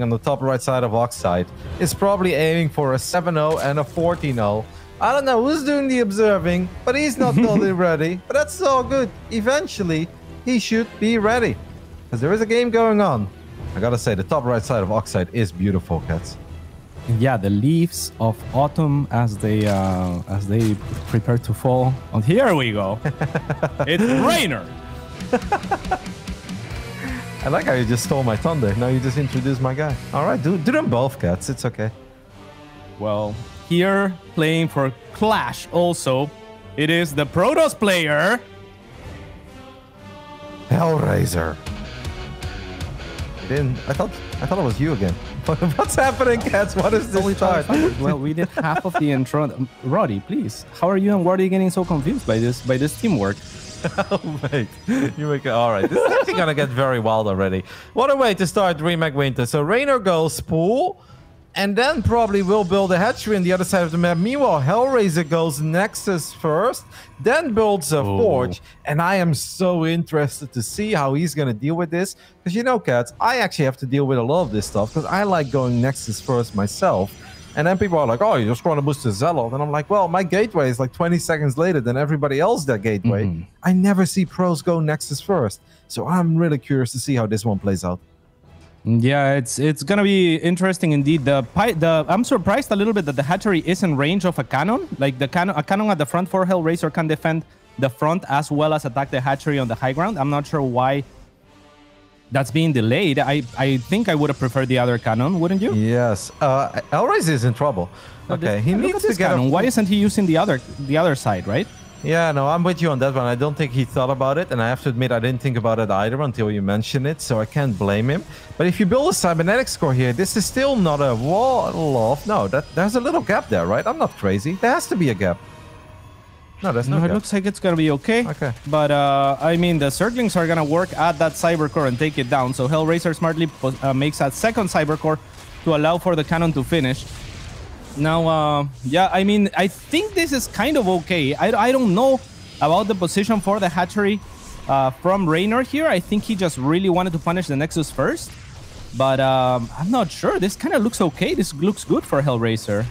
on the top right side of Oxide is probably aiming for a 7-0 and a 14-0. I don't know who's doing the observing, but he's not totally ready. But that's all good. Eventually, he should be ready. Because there is a game going on. I gotta say, the top right side of Oxide is beautiful, cats. Yeah, the leaves of autumn as they prepare to fall. And here we go. It's Reynor. I like how you just stole my thunder. Now you just introduced my guy. All right, do them both, cats. It's okay. Well, here playing for Clash also, it is the Protoss player. Hellraiser. I thought it was you again. What's happening, cats? What is this start? Well, we did half of the intro. Roddy, please. How are you and Roddy getting so confused by this teamwork? Oh, mate. You make it all right. This is actually gonna get very wild already. What a way to start Remake Winter. So Reynor goes pool, and then probably will build a hatchery on the other side of the map. Meanwhile, Hellraiser goes Nexus first, then builds a forge. And I am so interested to see how he's gonna deal with this. Because you know, cats, I actually have to deal with a lot of this stuff because I like going Nexus first myself. And then people are like, oh, you're just going to boost the Zealot. And I'm like, well, my gateway is like 20 seconds later than everybody else that gateway. I never see pros go Nexus first. So I'm really curious to see how this one plays out. Yeah, it's going to be interesting indeed. I'm surprised a little bit that the hatchery is in range of a cannon. Like a cannon at the front for Hellraiser can defend the front as well as attack the hatchery on the high ground. I'm not sure why that's being delayed. I think I would have preferred the other cannon, wouldn't you? Yes. Hellraiser is in trouble. Okay, he needs to get cannon. Why isn't he using the other side, right? Yeah, no, I'm with you on that one. I don't think he thought about it, and I have to admit I didn't think about it either until you mentioned it, so I can't blame him. But if you build a cybernetics core here, this is still not a wall off. No, there's a little gap there, right? I'm not crazy. There has to be a gap. No, there's no gap. It looks like it's going to be okay. Okay. But, I mean, the Zerglings are going to work at that cyber core and take it down. So Hellraiser smartly makes that second cyber core to allow for the cannon to finish. Now, yeah, I mean, I think this is kind of okay. I don't know about the position for the hatchery from Reynor here. I think he just really wanted to punish the Nexus first. But I'm not sure. This kind of looks okay. This looks good for Hellraiser.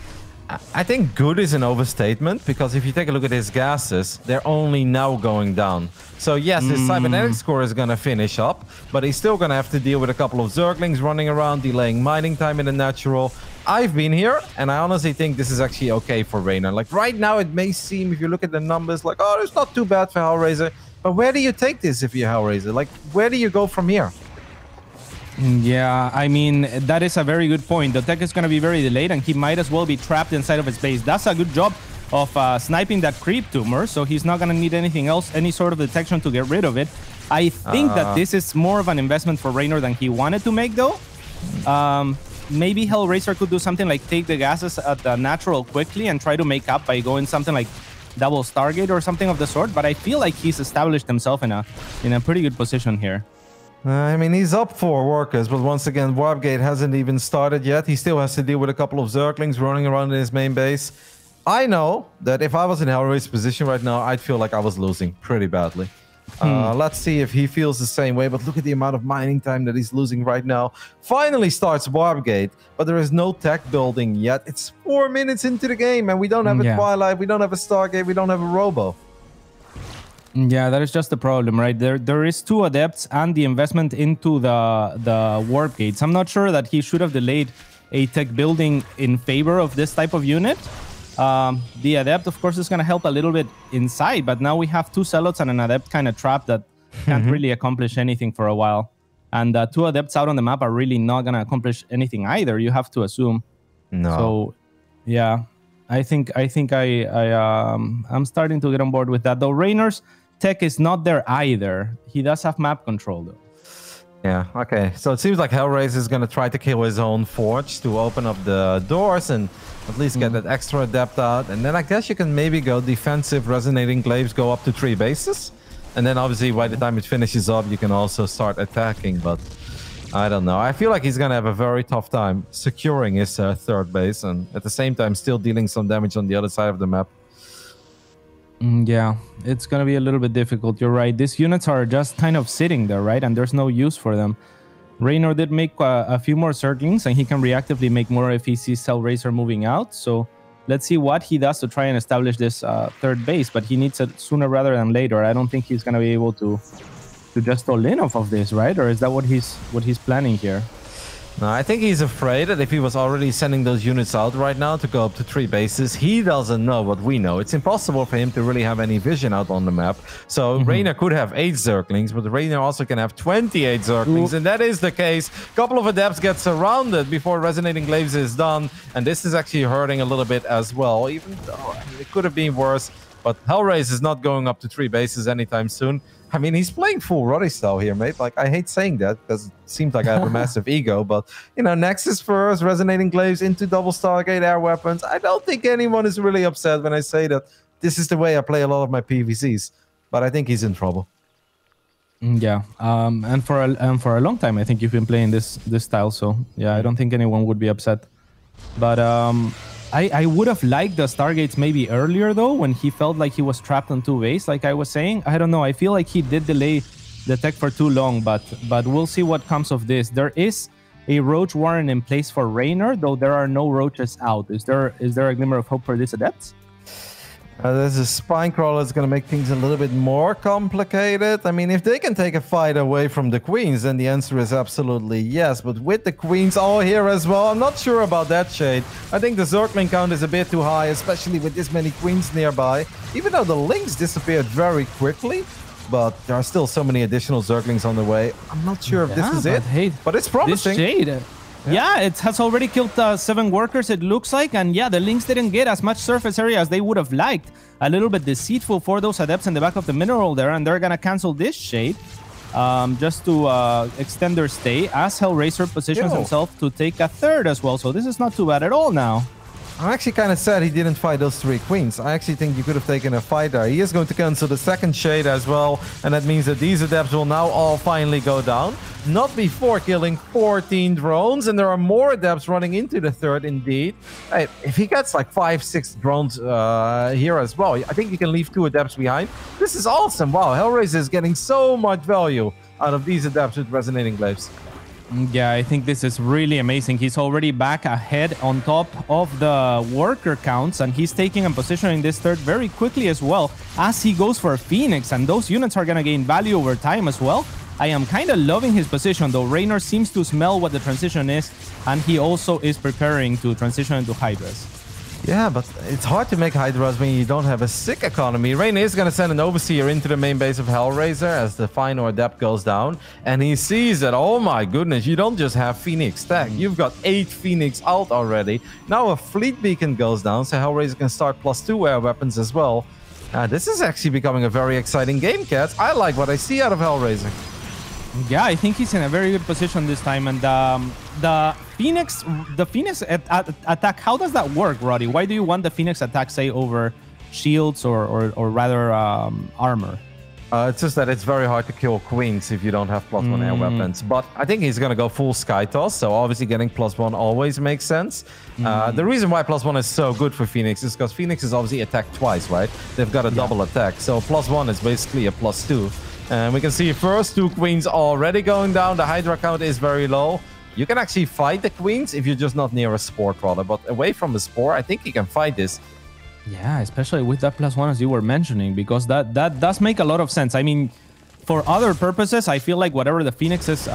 I think good is an overstatement, because if you take a look at his gases, they're only now going down. So yes, his cybernetics core is going to finish up, but he's still going to have to deal with a couple of Zerglings running around, delaying mining time in the natural. I've been here, and I honestly think this is actually okay for Reynor. Like right now, it may seem, if you look at the numbers, like, oh, it's not too bad for Hellraiser. But where do you take this if you're Hellraiser? Like, where do you go from here? Yeah, I mean, that is a very good point. The tech is going to be very delayed, and he might as well be trapped inside of his base. That's a good job of sniping that creep tumor, so he's not going to need anything else, any sort of detection to get rid of it. I think that this is more of an investment for Reynor than he wanted to make, though. Maybe Hellraiser could do something like take the gases at the natural quickly and try to make up by going something like double Stargate or something of the sort, but I feel like he's established himself in a pretty good position here. I mean, he's up for workers, but once again, Warpgate hasn't even started yet. He still has to deal with a couple of Zerglings running around in his main base. I know that if I was in Hellraiser's position right now, I'd feel like I was losing pretty badly. Let's see if he feels the same way, but look at the amount of mining time that he's losing right now. Finally starts Warpgate, but there is no tech building yet. It's 4 minutes into the game, and we don't have a Twilight, we don't have a Stargate, we don't have a Robo. Yeah, that is just the problem, right? There is 2 adepts and the investment into the warp gates. I'm not sure that he should have delayed a tech building in favor of this type of unit. The adept, of course, is going to help a little bit inside, but now we have 2 zealots and an adept kind of trapped that can't really accomplish anything for a while. And 2 adepts out on the map are really not going to accomplish anything either, you have to assume. No. So, yeah, I think I'm starting to get on board with that. Though Reynor's tech is not there either. He does have map control, though. Yeah, okay. So it seems like Hellraiser is going to try to kill his own forge to open up the doors and at least get that extra adept out. And then I guess you can maybe go defensive resonating glaives, go up to 3 bases. And then obviously by the time it finishes up, you can also start attacking. But I don't know. I feel like he's going to have a very tough time securing his 3rd base and at the same time still dealing some damage on the other side of the map. Yeah, it's going to be a little bit difficult. You're right. These units are just kind of sitting there, right? And there's no use for them. Reynor did make a few more Zerglings, and he can reactively make more if he sees Hellraiser moving out. So let's see what he does to try and establish this third base, but he needs it sooner rather than later. I don't think he's going to be able to just all in off of this, right? Or is that what he's planning here? No, I think he's afraid that if he was already sending those units out right now to go up to 3 bases, he doesn't know what we know. It's impossible for him to really have any vision out on the map. So Reynor could have 8 Zerglings, but Reynor also can have 28 Zerglings. And that is the case. A couple of Adepts get surrounded before Resonating Glaives is done. And this is actually hurting a little bit as well, even though it could have been worse. But Hellraiser is not going up to 3 bases anytime soon. I mean, he's playing full Roddy style here, mate. Like, I hate saying that because it seems like I have a massive ego. But, you know, Nexus first, Resonating Glaives into double Stargate air weapons. I don't think anyone is really upset when I say that this is the way I play a lot of my PVCs. But I think he's in trouble. Yeah, and for a long time, I think you've been playing this style. So, yeah, I don't think anyone would be upset. But I would have liked the Stargates maybe earlier, though, when he felt like he was trapped on 2 bases, like I was saying. I don't know. I feel like he did delay the tech for too long, but we'll see what comes of this. There is a Roach Warren in place for Reynor, though there are no Roaches out. Is there a glimmer of hope for this Adepts? There's a Spine Crawler that's going to make things a little bit more complicated. I mean, if they can take a fight away from the Queens, then the answer is absolutely yes. But with the Queens all here as well, I'm not sure about that, Shade. I think the Zergling count is a bit too high, especially with this many Queens nearby. Even though the Lynx disappeared very quickly, but there are still so many additional Zerglings on the way. I'm not sure if this is it, hey, but it's promising. This Shade... Yeah, it has already killed 7 workers, it looks like. And yeah, the Lynx didn't get as much surface area as they would have liked. A little bit deceitful for those Adepts in the back of the mineral there. And they're going to cancel this Shade just to extend their stay as Hellraiser positions himself to take a 3rd as well. So this is not too bad at all now. I'm actually kind of sad he didn't fight those 3 Queens. I actually think you could have taken a fight there. He is going to cancel the 2nd Shade as well. And that means that these Adepts will now all finally go down. Not before killing 14 drones. And there are more Adepts running into the 3rd indeed. Hey, if he gets like 5-6 drones here as well, I think you can leave 2 Adepts behind. This is awesome. Wow, Hellraiser is getting so much value out of these Adepts with Resonating Glaives. Yeah, I think this is really amazing. He's already back ahead on top of the worker counts, and he's taking and positioning this 3rd very quickly as well as he goes for a Phoenix, and those units are going to gain value over time as well. I am kind of loving his position, though. Reynor seems to smell what the transition is, and he also is preparing to transition into Hydras. Yeah, but it's hard to make Hydras when you don't have a sick economy. Reynor is going to send an Overseer into the main base of Hellraiser as the Final Adept goes down. And he sees that, oh my goodness, you don't just have Phoenix tech. You've got 8 Phoenix out already. Now a Fleet Beacon goes down, so Hellraiser can start +2 air weapons as well. This is actually becoming a very exciting game, cats. I like what I see out of Hellraiser. Yeah, I think he's in a very good position this time. And the Phoenix attack, how does that work, Roddy? Why do you want the Phoenix attack, say, over shields or rather armor? It's just that it's very hard to kill Queens if you don't have +1 air weapons. But I think he's going to go full Sky Toss, so obviously getting +1 always makes sense. The reason why +1 is so good for Phoenix is because Phoenix is obviously attacked twice, right? They've got a double attack, so +1 is basically a +2. And we can see first 2 Queens already going down. The Hydra count is very low. You can actually fight the Queens if you're just not near a Spore Crawler. But away from the Spore, I think you can fight this. Yeah, especially with that +1 as you were mentioning, because that does make a lot of sense. I mean, for other purposes, I feel like whatever the Phoenixes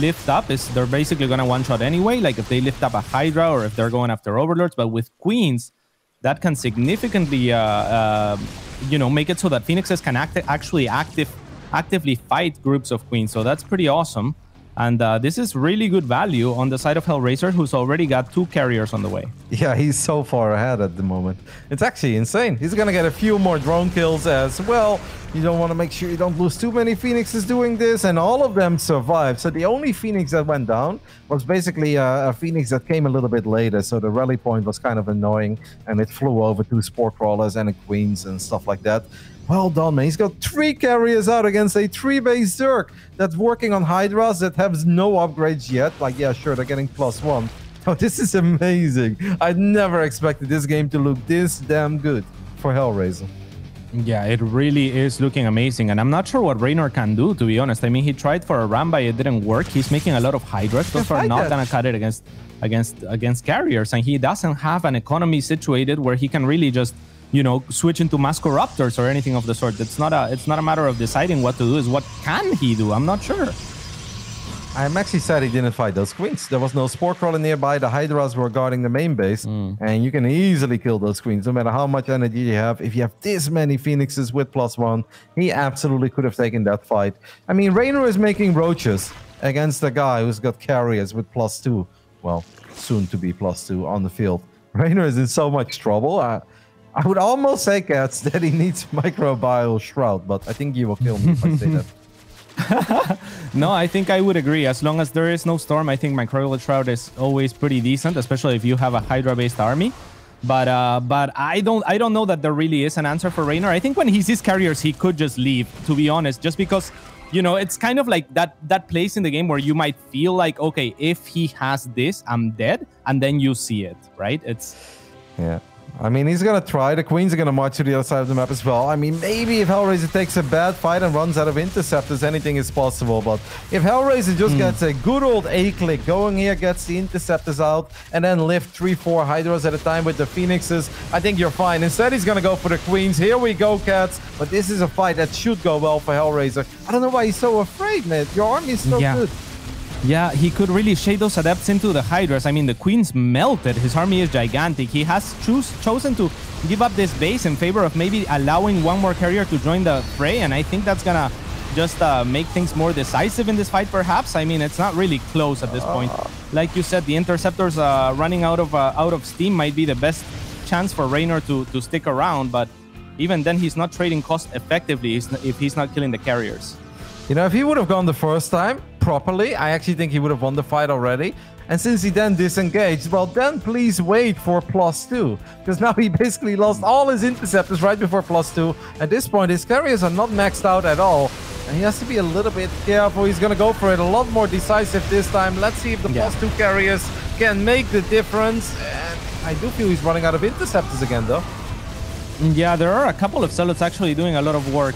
lift up, they're basically going to one-shot anyway. Like if they lift up a Hydra or if they're going after Overlords. But with Queens, that can significantly, make it so that Phoenixes can actively fight groups of Queens. So that's pretty awesome. And this is really good value on the side of Hellraiser, who's already got 2 carriers on the way. Yeah, he's so far ahead at the moment. It's actually insane. He's going to get a few more drone kills as well. You don't want to make sure you don't lose too many Phoenixes doing this, and all of them survived. So the only Phoenix that went down was basically a Phoenix that came a little bit later. So the rally point was kind of annoying, and it flew over 2 Spore Crawlers and a Queens and stuff like that. Well done, man. He's got 3 carriers out against a 3-base Zerg that's working on Hydras that has no upgrades yet. Like, yeah, sure, they're getting +1. Oh, this is amazing. I'd never expected this game to look this damn good for Hellraiser. Yeah, it really is looking amazing, and I'm not sure what Reynor can do, to be honest. I mean, he tried for a Ramba, it didn't work. He's making a lot of Hydras. Those are not gonna cut it against carriers, and he doesn't have an economy situated where he can really just, you know, switch into Mascoraptors or anything of the sort. It's not a matter of deciding what to do. Is what can he do? I'm not sure. I'm actually sad he didn't fight those queens. There was no Spore Crawler nearby. The Hydras were guarding the main base. And you can easily kill those queens, no matter how much energy you have. If you have this many Phoenixes with +1, he absolutely could have taken that fight. I mean, Reynor is making roaches against a guy who's got carriers with +2. Well, soon to be +2 on the field. Reynor is in so much trouble. I would almost say, Cats, that he needs Microbial Shroud, but I think you will kill me if I say that. No, I think I would agree. As long as there is no storm, I think Microbial Shroud is always pretty decent, especially if you have a Hydra-based army. But I don't know that there really is an answer for Reynor. I think when he sees carriers, he could just leave, to be honest, just because, you know, it's kind of like that place in the game where you might feel like, okay, if he has this, I'm dead, and then you see it, right? Yeah. I mean, he's going to try. The queens are going to march to the other side of the map as well. I mean, maybe if Hellraiser takes a bad fight and runs out of interceptors, anything is possible. But if Hellraiser just gets a good old A-click going here, gets the interceptors out, and then lift 3-4 Hydras at a time with the Phoenixes, I think you're fine. Instead, he's going to go for the queens. Here we go, Cats. But this is a fight that should go well for Hellraiser. I don't know why he's so afraid, man. Your army is so good. Yeah, he could really shade those adepts into the Hydras. I mean, the queens melted. His army is gigantic. He has chosen to give up this base in favor of maybe allowing one more carrier to join the fray, and I think that's gonna just make things more decisive in this fight, perhaps. I mean, it's not really close at this point. Like you said, the interceptors running out of steam might be the best chance for Reynor to stick around, but even then, he's not trading cost effectively if he's not killing the carriers. You know, if he would have gone the first time properly, I actually think he would have won the fight already. And since he then disengaged, well, then please wait for +2. Because now he basically lost all his interceptors right before +2. At this point, his carriers are not maxed out at all. And he has to be a little bit careful. He's going to go for it a lot more decisive this time. Let's see if the +2 carriers can make the difference. And I do feel he's running out of interceptors again, though. Yeah, there are a couple of zealots actually doing a lot of work.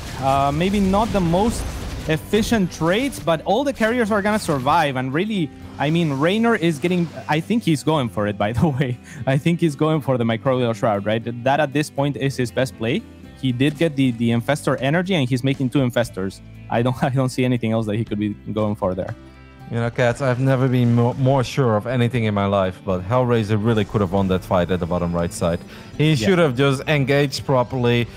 Maybe not the most efficient trades, but all the carriers are gonna survive. And really, I mean, Reynor is getting, I think he's going for it, by the way. I think he's going for the Microbial Shroud, right? That at this point is his best play. He did get the Infestor energy, and he's making 2 Infestors. I don't see anything else that he could be going for there. You know, Cats, I've never been more sure of anything in my life, but Hellraiser really could have won that fight at the bottom right side. He should have just engaged properly.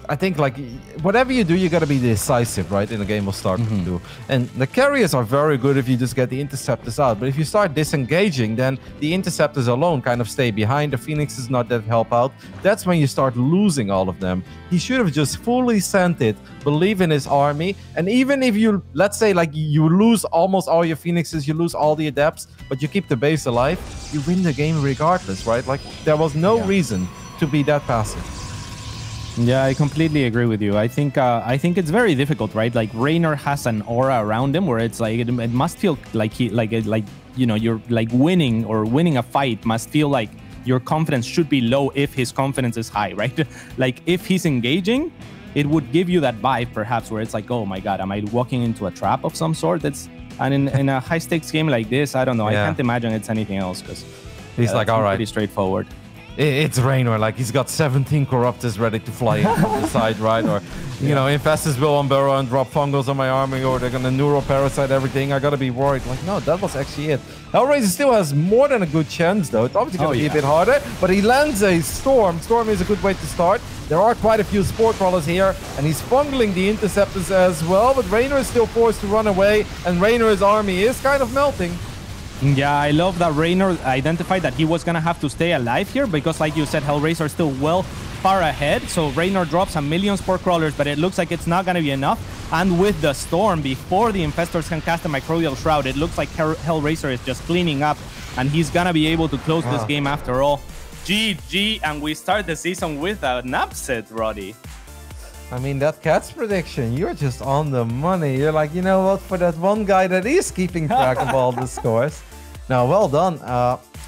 I think, like, whatever you do, you got to be decisive, right, in a game of StarCraft 2. And the carriers are very good if you just get the interceptors out. But if you start disengaging, then the interceptors alone kind of stay behind. The Phoenixes not that help out. That's when you start losing all of them. He should have just fully sent it, believe in his army. And even if you, let's say, like, you lose almost all your Phoenixes, you lose all the adepts, but you keep the base alive, you win the game regardless, right? Like, there was no reason to be that passive. Yeah, I completely agree with you. I think it's very difficult, right? Like, Reynor has an aura around him where it's like it must feel like you know, you're like winning a fight must feel like your confidence should be low if his confidence is high, right? Like, if he's engaging, it would give you that vibe perhaps where it's like, oh my god, am I walking into a trap of some sort? And in a high stakes game like this, I don't know. I can't imagine it's anything else, because he's like, all right, pretty straightforward. It's Reynor, like, he's got 17 Corruptors ready to fly in on the side, right? Or, you know, Infestors will unburrow and drop fungals on my army, or they're gonna neuroparasite everything. I gotta be worried. Like, no, that was actually it. Hellraiser still has more than a good chance, though. It's obviously gonna be a bit harder, but he lands a Storm. Storm is a good way to start. There are quite a few Spore Crawlers here, and he's fungling the Interceptors as well, but Reynor is still forced to run away, and Reynor's army is kind of melting. Yeah, I love that Reynor identified that he was going to have to stay alive here because, like you said, Hellraiser is still far ahead. So Reynor drops a million Spore Crawlers, but it looks like it's not going to be enough. And with the Storm, before the Infestors can cast a Microbial Shroud, it looks like Hellraiser is just cleaning up, and he's going to be able to close this game after all. GG, and we start the season with an upset, Roddy. I mean, that Cats prediction, you're just on the money. You're like, you know what, for that one guy that is keeping track of all the scores. Now, well done.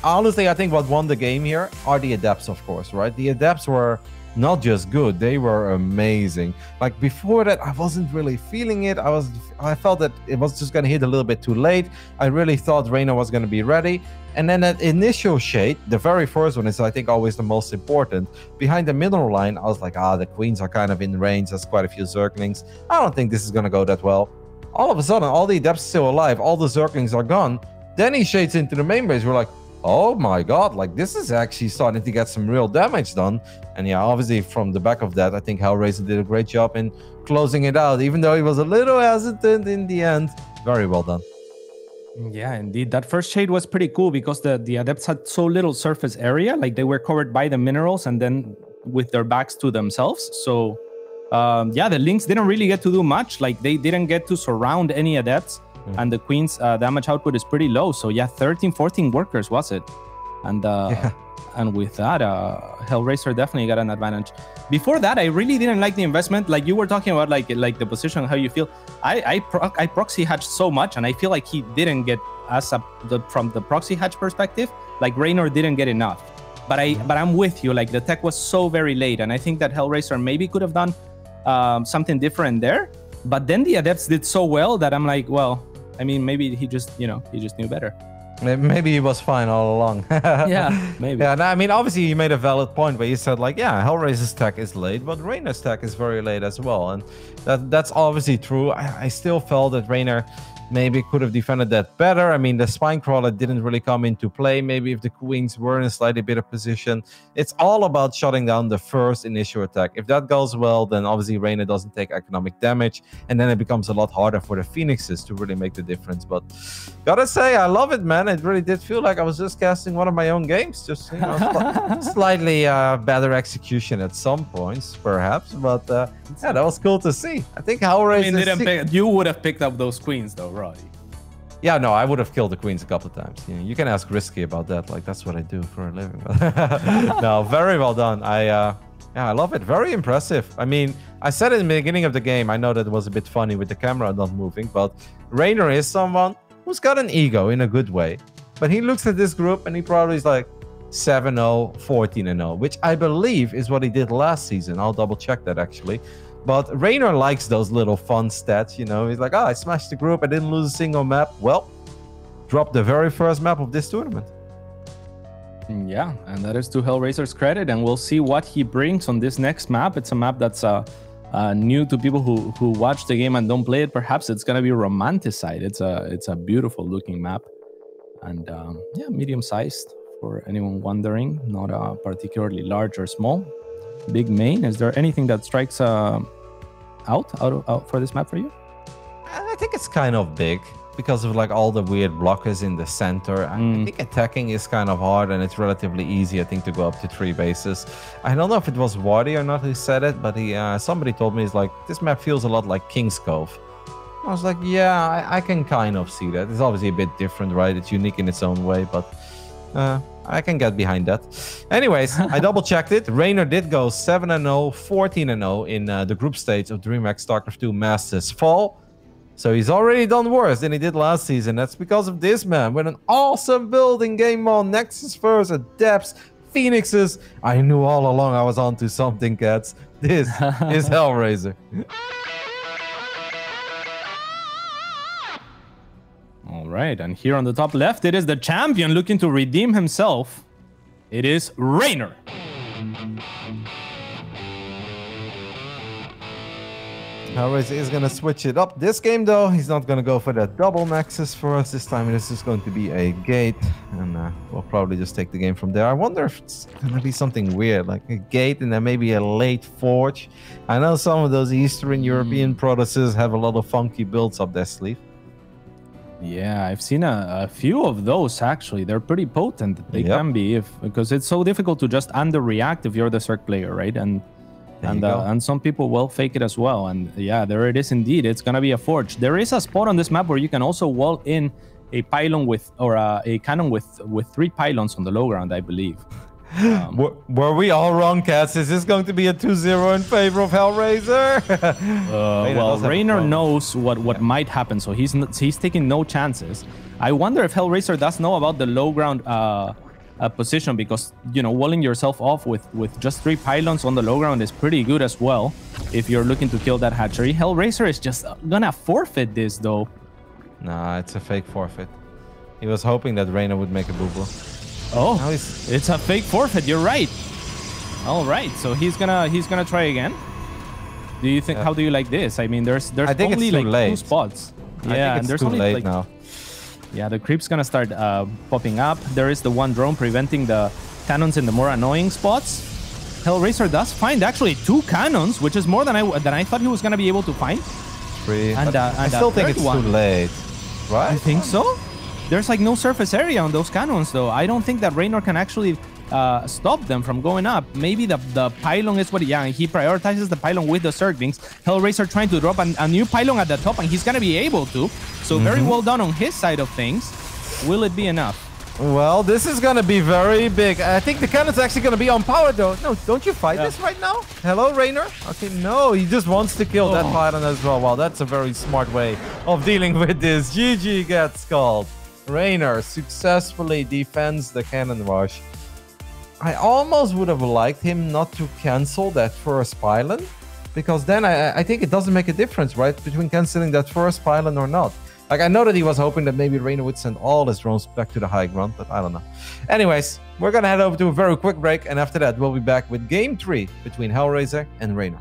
Honestly, I think what won the game here are the Adepts, of course, right? The Adepts were not just good, they were amazing. Like before that, I wasn't really feeling it. I felt that it was just going to hit a little bit too late. I really thought Reynor was going to be ready. And then that initial shade, the very first one is, I think, always the most important. Behind the middle line, I was like, the queens are kind of in range. There's quite a few Zerglings. I don't think this is going to go that well. All of a sudden, all the Adepts still alive. All the Zerglings are gone. Then he shades into the main base. We're like, oh my god, like this is actually starting to get some real damage done. And yeah, obviously from the back of that, I think Hellraiser did a great job in closing it out, even though he was a little hesitant in the end. Very well done. Yeah, indeed. That first shade was pretty cool because the Adepts had so little surface area, like they were covered by the minerals and then with their backs to themselves. So yeah, the Lynx didn't really get to do much. Like they didn't get to surround any Adepts. And the Queen's damage output is pretty low. So yeah, 13, 14 workers was it. And and with that, Hellraiser definitely got an advantage. Before that, I really didn't like the investment. Like you were talking about like the position, how you feel. I proxy hatched so much, and I feel like he didn't get us up from the proxy hatch perspective. Like Reynor didn't get enough. But I'm with you. Like the tech was so very late, and I think that Hellraiser maybe could have done something different there. But then the Adepts did so well that I'm like, well, I mean, maybe he just knew better. Maybe he was fine all along. Yeah, maybe. Yeah, I mean, obviously you made a valid point where you said like, yeah, Hellraiser's tech is late, but Reynor's tech is very late as well. And that's obviously true. I still felt that Reynor maybe could have defended that better. I mean, the spine crawler didn't really come into play. Maybe if the queens were in a slightly better position. It's all about shutting down the first initial attack. If that goes well, then obviously Reynor doesn't take economic damage, and then it becomes a lot harder for the Phoenixes to really make the difference. But gotta say, I love it, man. It really did feel like I was just casting one of my own games. Just slightly better execution at some points, perhaps. But yeah, that was cool to see. I think Hellraiser. You would have picked up those queens, though, right? Yeah, no, I would have killed the queens a couple of times. You can ask Risky about that. Like, that's what I do for a living. No, very well done. Yeah, I love it. Very impressive. I mean, I said it in the beginning of the game. I know that it was a bit funny with the camera not moving, but Reynor is someone who's got an ego in a good way. But he looks at this group and he probably is like 7-0, 14-0, which I believe is what he did last season. I'll double check that actually. But Reynor likes those little fun stats, you know. He's like, I smashed the group. I didn't lose a single map. Well, dropped the very first map of this tournament. Yeah, and that is to Hellraiser's credit. And we'll see what he brings on this next map. It's a map that's new to people who watch the game and don't play it. Perhaps it's going to be romanticized. It's a beautiful looking map. And yeah, medium-sized for anyone wondering. Not particularly large or small. Big main. Is there anything that strikes out for this map for you? I think it's kind of big because of like all the weird blockers in the center. I think attacking is kind of hard and it's relatively easy, I think, to go up to 3 bases. I don't know if it was Wardy or not who said it, but somebody told me, it's like, this map feels a lot like King's Cove. I was like, yeah, I can kind of see that. It's obviously a bit different, right? It's unique in its own way, but I can get behind that. Anyways, I double-checked it. Reynor did go 7-0, 14-0 in the group stage of DreamHack StarCraft 2 Masters Fall. So he's already done worse than he did last season. That's because of this man with an awesome building game on Nexus first, Adepts, Phoenixes. I knew all along I was onto something, cats. This is Hellraiser. All right, and here on the top left, it is the champion looking to redeem himself. It is Reynor. Hellraiser is going to switch it up this game, though. He's not going to go for that double Nexus for us this time. This is going to be a gate, and we'll probably just take the game from there. I wonder if it's going to be something weird, like a gate and then maybe a late forge. I know some of those Eastern European protoses have a lot of funky builds up their sleeve. Yeah, I've seen a few of those, actually. They're pretty potent. They can be, because it's so difficult to just underreact if you're the Zerg player, right? And some people will fake it as well. And yeah, there it is indeed. It's going to be a forge. There is a spot on this map where you can also wall in a pylon with, or a cannon with 3 pylons on the low ground, I believe. Were we all wrong, cats? Is this going to be a 2-0 in favor of Hellraiser? Well, Reynor knows what might happen, so he's taking no chances. I wonder if Hellraiser does know about the low ground position, because, you know, walling yourself off with just 3 pylons on the low ground is pretty good as well if you're looking to kill that hatchery. Hellraiser is just gonna forfeit this, though. Nah, it's a fake forfeit. He was hoping that Reynor would make a boo-boo. Oh, it's a fake forfeit. You're right. All right, so he's gonna try again. Do you think? How do you like this? I mean, there's I think only it's too like late. 2 spots. Yeah, and there's too late like, now. Yeah, the creep's gonna start popping up. There is the one drone preventing the cannons in the more annoying spots. Hellraiser does find actually 2 cannons, which is more than I thought he was gonna be able to find. 3. And I still think it's too late, right? I think so. There's like no surface area on those cannons, though. I don't think that Reynor can actually stop them from going up. Maybe the pylon is what... Yeah, he prioritizes the pylon with the Zerglings. Hellraiser trying to drop a new pylon at the top, and he's going to be able to. So very well done on his side of things. Will it be enough? Well, this is going to be very big. I think the cannon's actually going to be on power, though. No, don't you fight this right now? Hello, Reynor? Okay, no, he just wants to kill that pylon as well. Wow, that's a very smart way of dealing with this. GG gets called. Reynor successfully defends the cannon rush. I almost would have liked him not to cancel that first pylon, because then I think it doesn't make a difference, right, between canceling that first pylon or not. Like, I know that he was hoping that maybe Reynor would send all his drones back to the high ground, but I don't know. Anyways, we're gonna head over to a very quick break, and after that, we'll be back with Game 3 between Hellraiser and Reynor.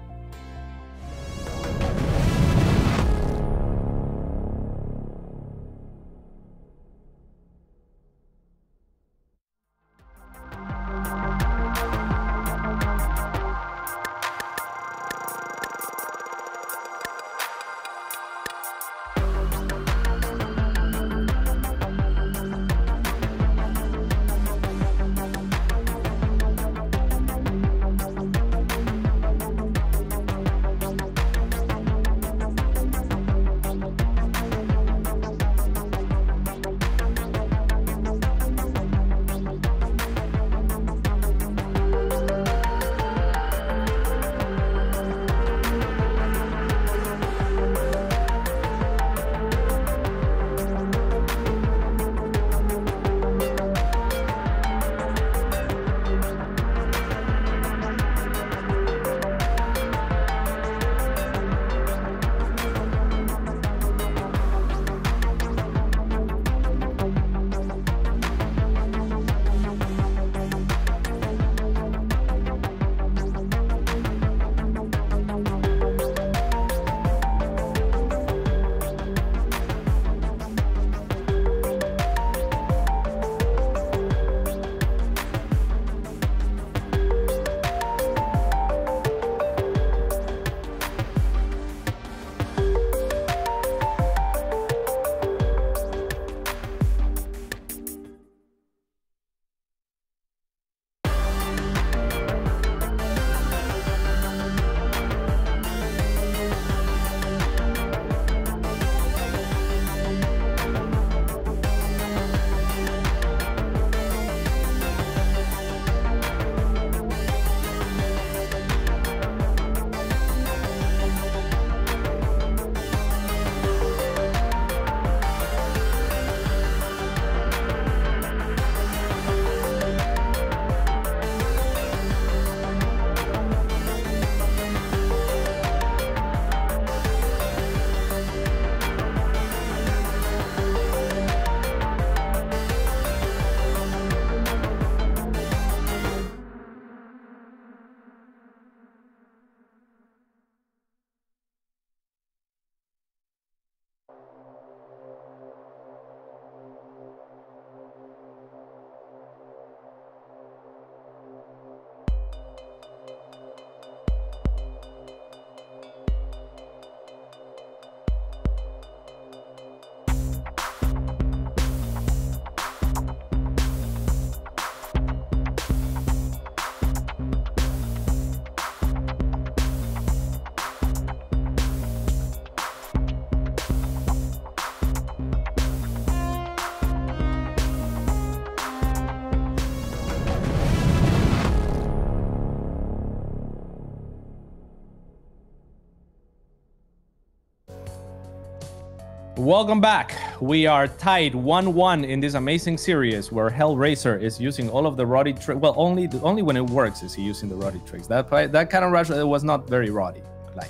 Welcome back. We are tied 1-1 in this amazing series where Hellraiser is using all of the Roddy tricks. Well, only when it works is he using the Roddy tricks. That cannon rush was not very Roddy like.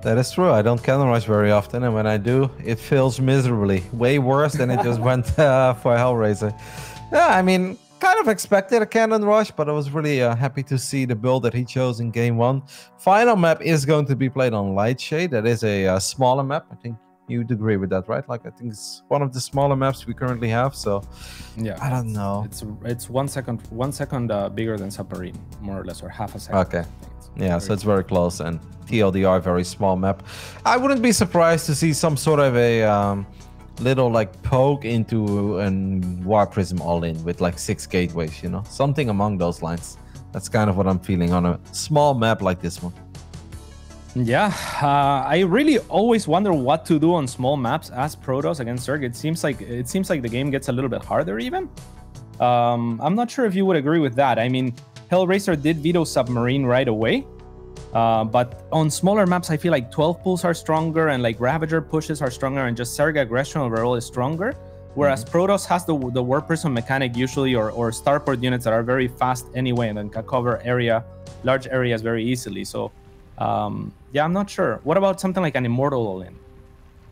That is true. I don't cannon rush very often, and when I do, it fails miserably. Way worse than it just went for Hellraiser. Yeah, I mean, kind of expected a cannon rush, but I was really happy to see the build that he chose in game 1. Final map is going to be played on Lightshade. That is a smaller map. I think you'd agree with that, right? Like, I think it's one of the smaller maps we currently have. So, yeah, I don't know. It's 1 second bigger than Submarine, more or less, or half a second. Okay. Yeah, so it's very close, and TLDR, very small map. I wouldn't be surprised to see some sort of a little like poke into a War Prism all-in with like 6 gateways, you know? Something among those lines. That's kind of what I'm feeling on a small map like this one. Yeah, I really always wonder what to do on small maps as Protoss against Zerg. It seems like the game gets a little bit harder even. I'm not sure if you would agree with that. I mean, Hellraiser did veto Submarine right away, but on smaller maps, I feel like 12 pulls are stronger and like Ravager pushes are stronger and just Zerg aggression overall is stronger. Whereas Protoss has the War Prism mechanic usually, or starport units that are very fast anyway and then can cover large areas very easily. So yeah, I'm not sure. What about something like an Immortal all-in?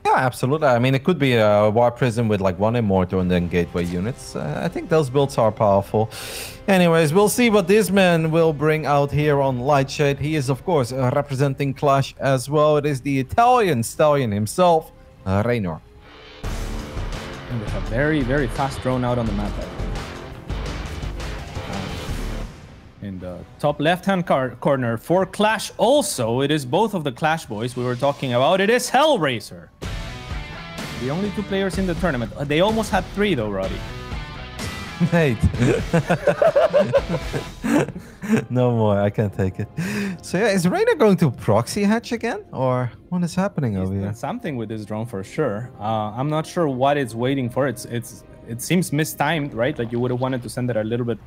Yeah, absolutely. I mean, it could be a War Prism with like 1 Immortal and then gateway units. I think those builds are powerful. Anyways, we'll see what this man will bring out here on Lightshade. He is, of course, representing Clash as well. It is the Italian stallion himself, Reynor. And with a very, very fast drone out on the map. In the top left-hand corner for Clash also, it is both of the Clash boys we were talking about. It is Hellraiser. The only 2 players in the tournament. They almost had 3 though, Roddy. Mate. No more, I can't take it. So yeah, is Reynor going to proxy hatch again? Or what is happening over here? Something with this drone for sure. I'm not sure what it's waiting for. It seems mistimed, right? Like you would have wanted to send it a little bit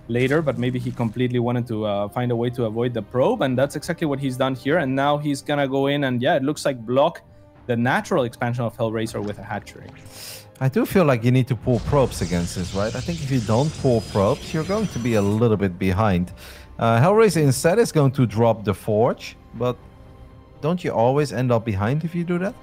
later, but maybe he completely wanted to find a way to avoid the probe, and that's exactly what he's done here. And now he's gonna go in and yeah, it looks like block the natural expansion of Hellraiser with a hatchery. I do feel like you need to pull probes against this, right? I think if you don't pull probes, you're going to be a little bit behind. Hellraiser instead is going to drop the forge, but don't you always end up behind if you do that?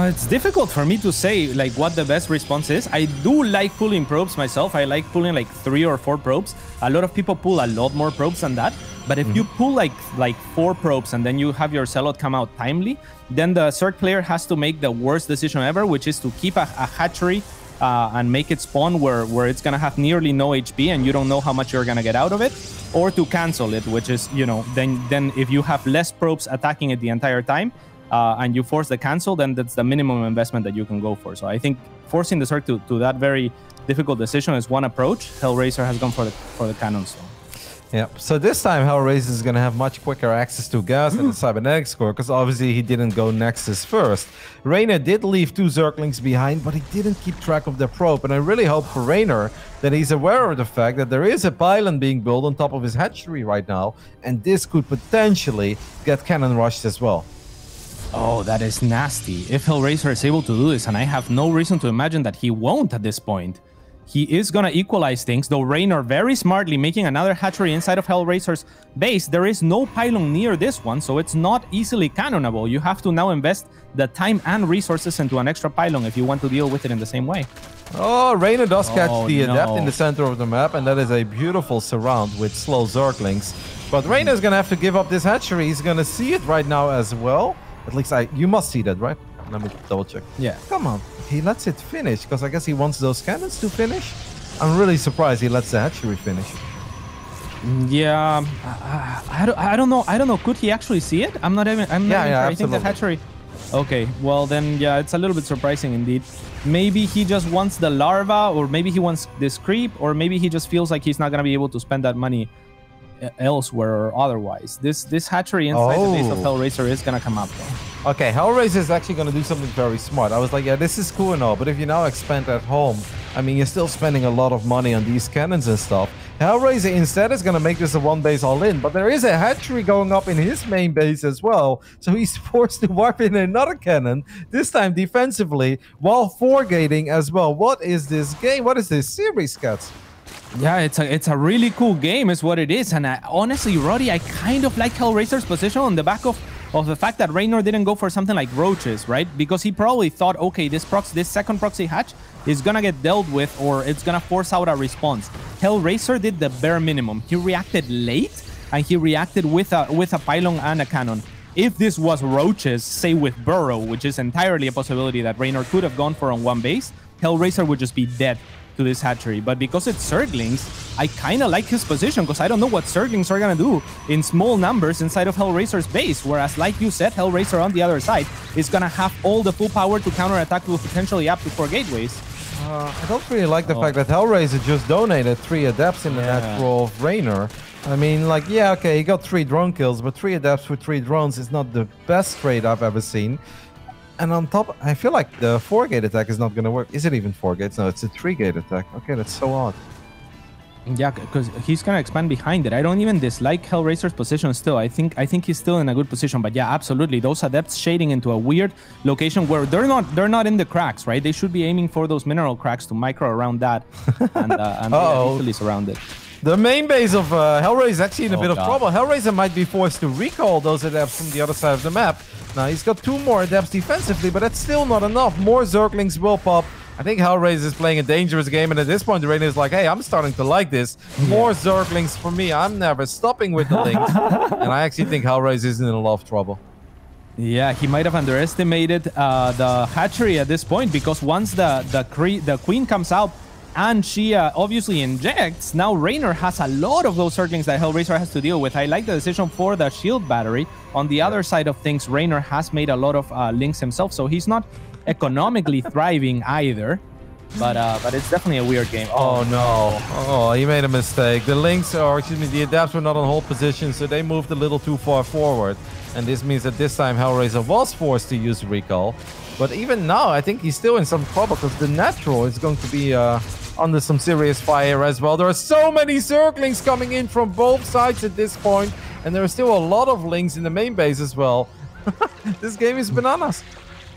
It's difficult for me to say like what the best response is. I do like pulling probes myself. I like pulling like 3 or 4 probes. A lot of people pull a lot more probes than that. But if you pull like 4 probes and then you have your Zealot come out timely, then the Zerg player has to make the worst decision ever, which is to keep a hatchery and make it spawn where it's gonna have nearly no HP and you don't know how much you're gonna get out of it, or to cancel it, which is, you know, then if you have less probes attacking it the entire time, and you force the cancel, then that's the minimum investment that you can go for. So I think forcing the Zerg to that very difficult decision is one approach. Hellraiser has gone for the cannon stone. Yeah, so this time Hellraiser is going to have much quicker access to gas and the Cybernetics core, because obviously he didn't go Nexus first. Reynor did leave 2 Zerglings behind, but he didn't keep track of the probe, and I really hope for Reynor that he's aware of the fact that there is a pylon being built on top of his hatchery right now, and this could potentially get cannon rushed as well. Oh, that is nasty. If Hellraiser is able to do this, and I have no reason to imagine that he won't at this point, he is going to equalize things, though Reynor very smartly making another hatchery inside of Hellraiser's base. There is no pylon near this one, so it's not easily cannonable. You have to now invest the time and resources into an extra pylon if you want to deal with it in the same way. Oh, Reynor does catch the Adept in the center of the map, and that is a beautiful surround with slow Zerglings. But Reynor is going to have to give up this hatchery. He's going to see it right now as well. At least you must see that, right? Let me double check. Yeah. Come on. He lets it finish because I guess he wants those cannons to finish. I'm really surprised he lets the hatchery finish. Yeah. I don't know. I don't know. Could he actually see it? I'm not even sure. I think the hatchery. Okay. Well, then, yeah, it's a little bit surprising indeed. Maybe he just wants the larva, or maybe he wants this creep, or maybe he just feels like he's not going to be able to spend that money elsewhere or otherwise. This hatchery inside the base of Hellraiser is gonna come up though. Okay, Hellraiser is actually going to do something very smart. I was like, yeah, this is cool and all, but if you now expand at home, I mean, you're still spending a lot of money on these cannons and stuff. Hellraiser instead is going to make this a one base all in, but there is a hatchery going up in his main base as well, so he's forced to warp in another cannon, this time defensively, while 4-gating as well. What is this game? What is this series, Cats? Yeah, it's a really cool game is what it is, and honestly, Roddy, I kind of like Hellraiser's position on the back of the fact that Reynor didn't go for something like roaches, right? Because he probably thought, okay, this second proxy hatch is gonna get dealt with, or it's gonna force out a response. Hellraiser did the bare minimum. He reacted late, and he reacted with a pylon and a cannon. If this was roaches, say with Burrow, which is entirely a possibility that Reynor could have gone for on one base, Hellraiser would just be dead to this hatchery. But because it's Zerglings, I kind of like his position because I don't know what Zerglings are going to do in small numbers inside of Hellraiser's base. Whereas, like you said, Hellraiser on the other side is going to have all the full power to counterattack with potentially up to 4 gateways. I don't really like the fact that Hellraiser just donated 3 adepts in the natural of Reynor. I mean, like, yeah, okay, he got 3 drone kills, but 3 adepts with 3 drones is not the best trade I've ever seen. And on top, I feel like the 4-gate attack is not going to work. Is it even 4 gates? No, it's a 3-gate attack. Okay, that's so odd. Yeah, because he's going to expand behind it. I don't even dislike Hellraiser's position still. I think he's still in a good position. But yeah, absolutely. Those adepts shading into a weird location where they're not in the cracks, right? They should be aiming for those mineral cracks to micro around that and easily surround it. The main base of Hellraiser is actually in a bit of trouble. Hellraiser might be forced to recall those adepts from the other side of the map. Now, he's got 2 more adepts defensively, but that's still not enough. More Zerglings will pop. I think Hellraiser is playing a dangerous game, and at this point, the Reynor is like, hey, I'm starting to like this. More Zerglings for me. I'm never stopping with the links. And I actually think Hellraiser is in a lot of trouble. Yeah, he might have underestimated the hatchery at this point, because once the queen comes out, and she obviously injects, now Reynor has a lot of those Zerglings that Hellraiser has to deal with. I like the decision for the shield battery. On the other side of things, Reynor has made a lot of links himself, so he's not economically thriving either. But it's definitely a weird game. Oh no. Oh, he made a mistake. The links, or excuse me, the adapts were not on hold position, so they moved a little too far forward. And this means that this time Hellraiser was forced to use recall. But even now, I think he's still in some trouble because the natural is going to be under some serious fire as well. There are so many Zerglings coming in from both sides at this point, and there are still a lot of links in the main base as well. This game is bananas.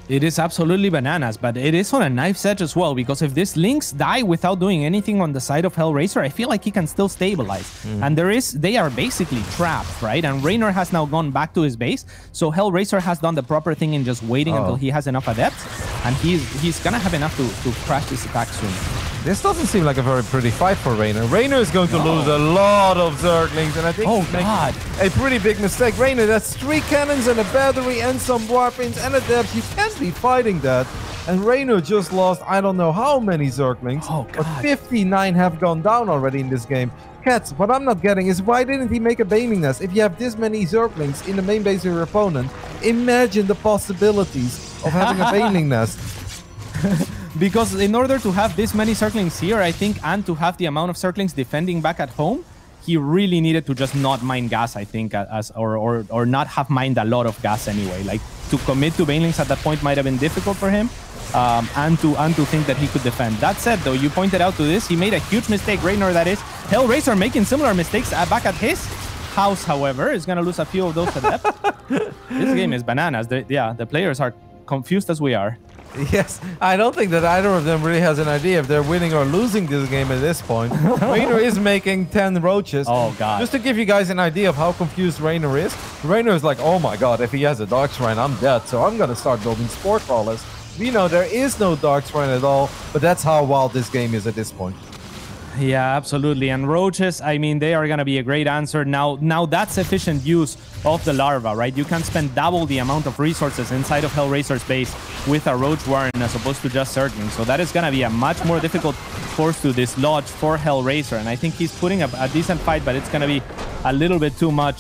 It is absolutely bananas, but it is on a knife's edge as well, because if these links die without doing anything on the side of Hellraiser, I feel like he can still stabilize. And they are basically trapped, right? And Reynor has now gone back to his base, so Hellraiser has done the proper thing in just waiting until he has enough adepts, and he's gonna have enough to crash this attack soon. This doesn't seem like a very pretty fight for Reynor. Reynor is going to lose a lot of Zerglings, and I think he's making a pretty big mistake. Reynor, that's 3 cannons and a battery and some warpins and adepts. You can't be fighting that. And Reynor just lost, I don't know how many Zerglings. But 59 have gone down already in this game. Cats, what I'm not getting is why didn't he make a Baneling Nest? If you have this many Zerglings in the main base of your opponent, imagine the possibilities of having a Baneling Nest. Because in order to have this many Zerglings here, I think, and to have the amount of Zerglings defending back at home, he really needed to just not mine gas, I think, or not have mined a lot of gas anyway. Like, to commit to Banelings at that point might have been difficult for him, and to think that he could defend. That said, though, you pointed out to this, he made a huge mistake, Reynor, that is. Hellraiser making similar mistakes back at his house, however, is going to lose a few of those adepts. This game is bananas. The players are confused as we are. Yes, I don't think that either of them really has an idea if they're winning or losing this game at this point. Reynor is making 10 roaches. Oh, God. Just to give you guys an idea of how confused Reynor is, Reynor is like, oh my God, if he has a Dark Shrine, I'm dead, so I'm going to start building Spore Crawlers. We know there is no Dark Shrine at all, but that's how wild this game is at this point. Yeah, absolutely. And roaches, I mean, they are going to be a great answer. Now that's efficient use of the larva, right? You can spend double the amount of resources inside of Hellraiser's base with a roach warren as opposed to just Zergling. So that is going to be a much more difficult force to dislodge for Hellraiser. And I think he's putting up a decent fight, but it's going to be a little bit too much